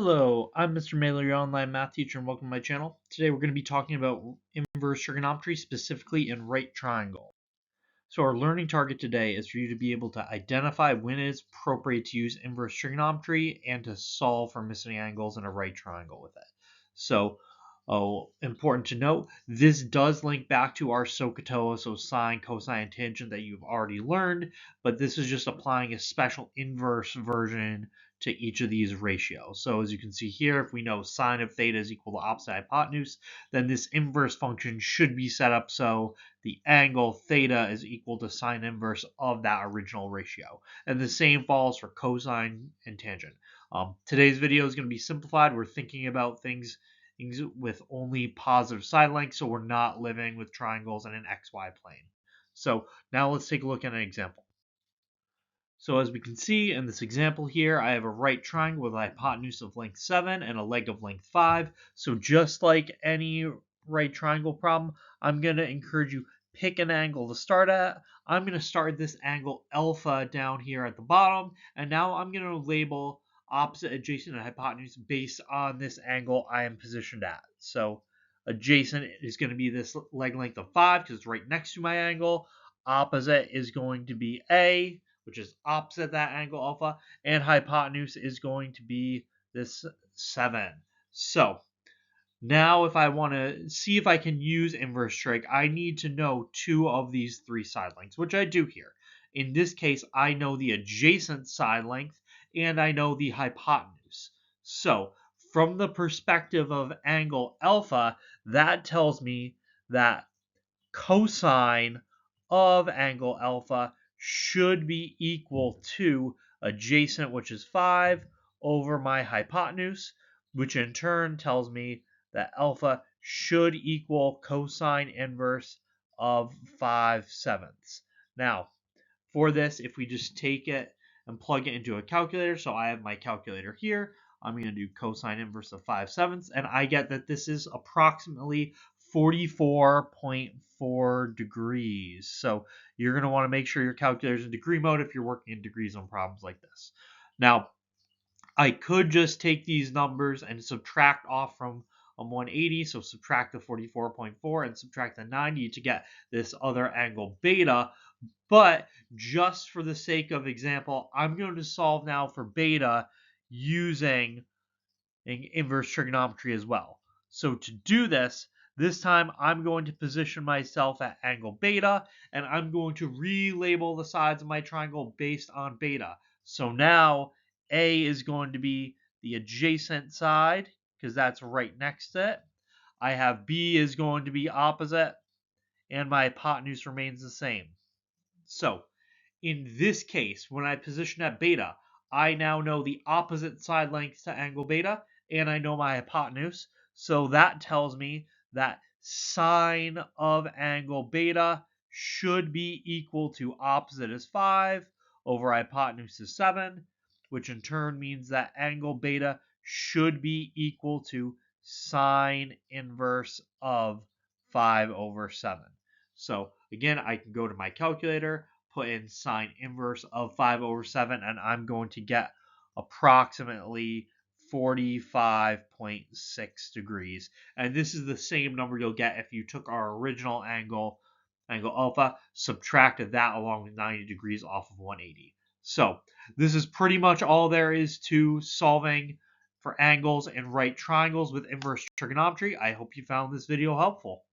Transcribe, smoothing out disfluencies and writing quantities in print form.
Hello, I'm Mr. Mailer, your online math teacher, and welcome to my channel. Today we're going to be talking about inverse trigonometry, specifically in right triangle. So our learning target today is for you to be able to identify when it is appropriate to use inverse trigonometry and to solve for missing angles in a right triangle with it. So, important to note, this does link back to our SOHCAHTOA, so sine, cosine, and tangent that you've already learned, but this is just applying a special inverse version to each of these ratios. So as you can see here, if we know sine of theta is equal to opposite hypotenuse, then this inverse function should be set up so the angle theta is equal to sine inverse of that original ratio. And the same falls for cosine and tangent. Today's video is going to be simplified. We're thinking about things with only positive side lengths, so we're not living with triangles in an xy plane. So now let's take a look at an example. So as we can see in this example here, I have a right triangle with a hypotenuse of length 7 and a leg of length 5. So just like any right triangle problem, I'm going to encourage you pick an angle to start at. I'm going to start this angle alpha down here at the bottom, and now I'm going to label opposite, adjacent, and hypotenuse based on this angle I am positioned at. So adjacent is going to be this leg length of 5 because it's right next to my angle. Opposite is going to be A, which is opposite that angle alpha, and hypotenuse is going to be this 7. So now if I want to see if I can use inverse trig, I need to know two of these three side lengths, which I do here. In this case, I know the adjacent side length and I know the hypotenuse. So from the perspective of angle alpha, that tells me that cosine of angle alpha should be equal to adjacent, which is 5, over my hypotenuse, which in turn tells me that alpha should equal cosine inverse of 5/7. Now, for this, if we just take it and plug it into a calculator, so I have my calculator here, I'm going to do cosine inverse of 5/7, and I get that this is approximately 44.4 degrees. So you're going to want to make sure your calculator is in degree mode if you're working in degrees on problems like this. Now, I could just take these numbers and subtract off from 180, so subtract the 44.4 and subtract the 90 to get this other angle beta. But just for the sake of example, I'm going to solve now for beta using inverse trigonometry as well. So to do this time I'm going to position myself at angle beta, and I'm going to relabel the sides of my triangle based on beta. So now A is going to be the adjacent side, because that's right next to it. I have B is going to be opposite, and my hypotenuse remains the same. So in this case, when I position at beta, I now know the opposite side length to angle beta, and I know my hypotenuse. So that tells me that sine of angle beta should be equal to opposite is 5 over hypotenuse is 7, which in turn means that angle beta should be equal to sine inverse of 5/7. So again, I can go to my calculator, put in sine inverse of 5/7, and I'm going to get approximately 45.6 degrees. And this is the same number you'll get if you took our original angle alpha, subtracted that along with 90 degrees off of 180. So this is pretty much all there is to solving for angles and right triangles with inverse trigonometry. I hope you found this video helpful.